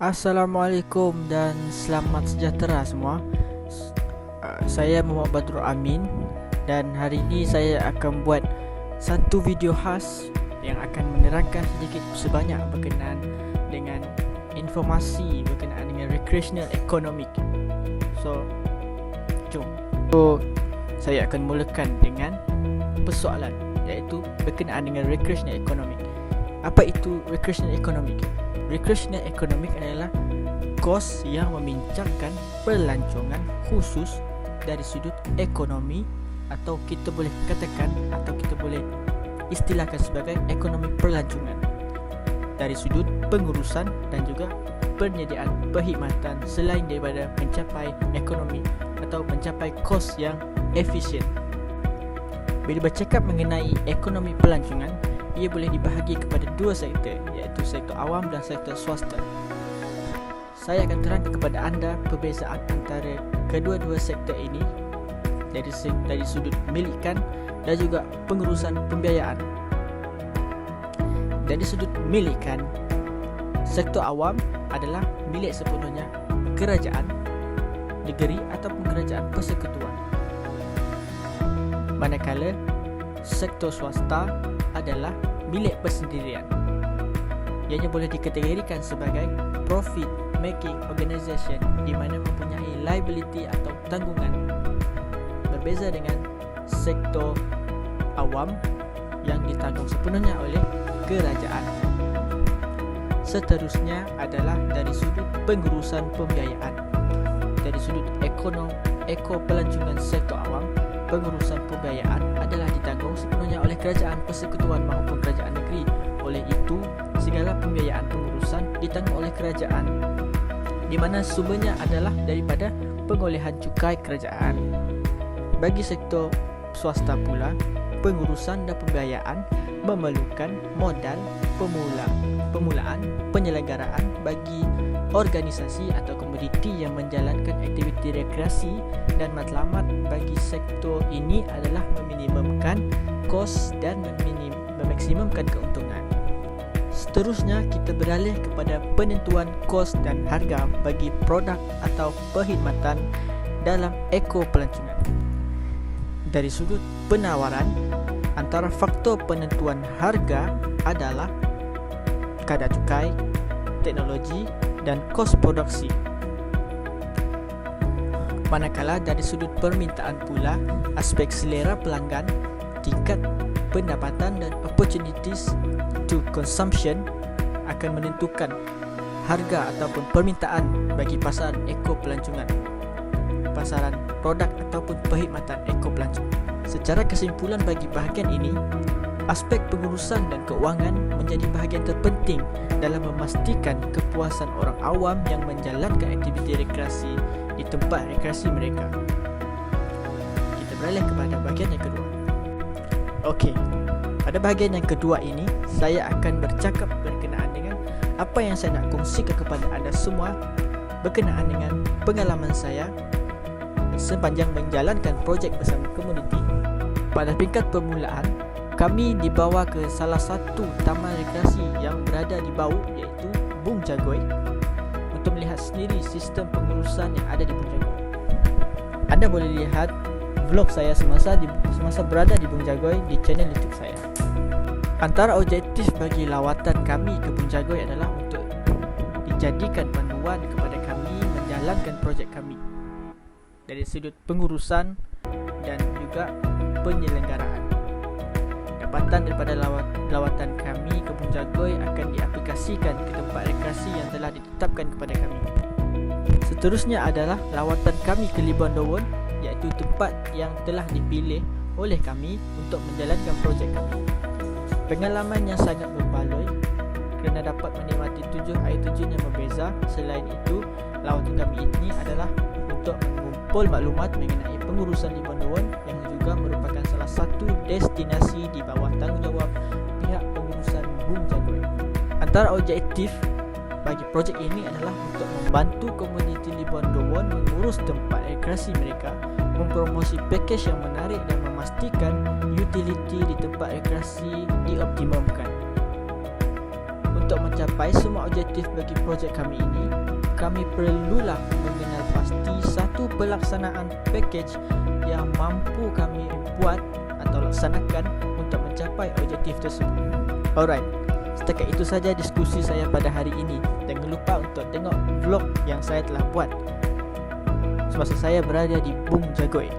Assalamualaikum dan selamat sejahtera semua. Saya Muhammad Badrul Amin dan hari ini saya akan buat satu video khas yang akan menerangkan sedikit sebanyak berkenaan dengan informasi berkenaan dengan recreational economic. Jom. Saya akan mulakan dengan persoalan, iaitu berkenaan dengan recreational economic. Apa itu recreational economic? Recreational economic adalah kos yang membincangkan pelancongan khusus dari sudut ekonomi, atau kita boleh katakan atau kita boleh istilahkan sebagai ekonomi pelancongan, dari sudut pengurusan dan juga penyediaan perkhidmatan selain daripada mencapai ekonomi atau mencapai kos yang efisien. Bila bercakap mengenai ekonomi pelancongan, ia boleh dibahagi kepada dua sektor, iaitu sektor awam dan sektor swasta. Saya akan terangkan kepada anda perbezaan antara kedua-dua sektor ini dari sudut milikan dan juga pengurusan pembiayaan. Dari sudut milikan, sektor awam adalah milik sepenuhnya kerajaan, negeri ataupun kerajaan persekutuan. Manakala sektor swasta adalah milik persendirian. Ianya boleh dikategorikan sebagai profit making organisation, di mana mempunyai liability atau tanggungan. Berbeza dengan sektor awam yang ditanggung sepenuhnya oleh kerajaan. Seterusnya adalah dari sudut pengurusan pembiayaan. Dari sudut pelancongan sektor awam, pengurusan pembiayaan adalah ditanggung sepenuhnya oleh kerajaan persekutuan maupun kerajaan negeri. Oleh itu, segala pembiayaan pengurusan ditanggung oleh kerajaan, di mana sumbernya adalah daripada pengolehan cukai kerajaan. Bagi sektor swasta pula, pengurusan dan pembiayaan memerlukan modal permulaan penyelenggaraan bagi organisasi atau komoditi yang menjalankan aktiviti rekreasi, dan matlamat bagi sektor ini adalah meminimumkan kos dan memaksimumkan keuntungan. Seterusnya, kita beralih kepada penentuan kos dan harga bagi produk atau perkhidmatan dalam ekopelancongan. Dari sudut penawaran, antara faktor penentuan harga adalah kadar cukai, teknologi dan kos produksi. Manakala dari sudut permintaan pula, aspek selera pelanggan, tingkat pendapatan dan opportunities to consumption akan menentukan harga ataupun permintaan bagi pasaran ekopelancongan, pasaran produk ataupun perkhidmatan ekopelancongan. Secara kesimpulan bagi bahagian ini, aspek pengurusan dan keuangan menjadi bahagian terpenting dalam memastikan kepuasan orang awam yang menjalankan aktiviti rekreasi di tempat rekreasi mereka. Kita beralih kepada bahagian yang kedua. Okey, pada bahagian yang kedua ini, saya akan bercakap berkenaan dengan apa yang saya nak kongsikan kepada anda semua berkenaan dengan pengalaman saya sepanjang menjalankan projek bersama komuniti. Pada peringkat permulaan, kami dibawa ke salah satu taman rekreasi yang berada di Bau, iaitu Bung Jagoi, untuk melihat sendiri sistem pengurusan yang ada di Bung Jagoi. Anda boleh lihat vlog saya semasa berada di Bung Jagoi di channel YouTube saya. Antara objektif bagi lawatan kami ke Bung Jagoi adalah untuk dijadikan panduan kepada kami menjalankan projek kami dari sudut pengurusan dan juga penyelenggaraan. Pendapatan daripada lawatan kami ke Bung Jagoi akan diaplikasikan ke tempat rekreasi yang telah ditetapkan kepada kami. Seterusnya adalah lawatan kami ke Libon Dawon, iaitu tempat yang telah dipilih oleh kami untuk menjalankan projek kami. Pengalaman yang sangat membaloi kerana dapat menikmati 7 air terjun yang berbeza. Selain itu, lawatan kami ini adalah untuk mengumpul maklumat mengenai pengurusan Libon Dawon, yang juga merupakan salah satu destinasi di bawah tanggungjawab pihak pengurusan Bung Jagoi. Antara objektif bagi projek ini adalah untuk membantu komuniti Libon Dawon mengurus tempat rekreasi mereka, mempromosi pakej yang menarik dan memastikan utility di tempat rekreasi dioptimumkan. Untuk mencapai semua objektif bagi projek kami ini, kami perlulah mengenal pasti satu pelaksanaan pakej yang mampu kami buat atau laksanakan untuk mencapai objektif tersebut. Alright, setakat itu saja diskusi saya pada hari ini. Jangan lupa untuk tengok vlog yang saya telah buat semasa saya berada di Bung Jagoy.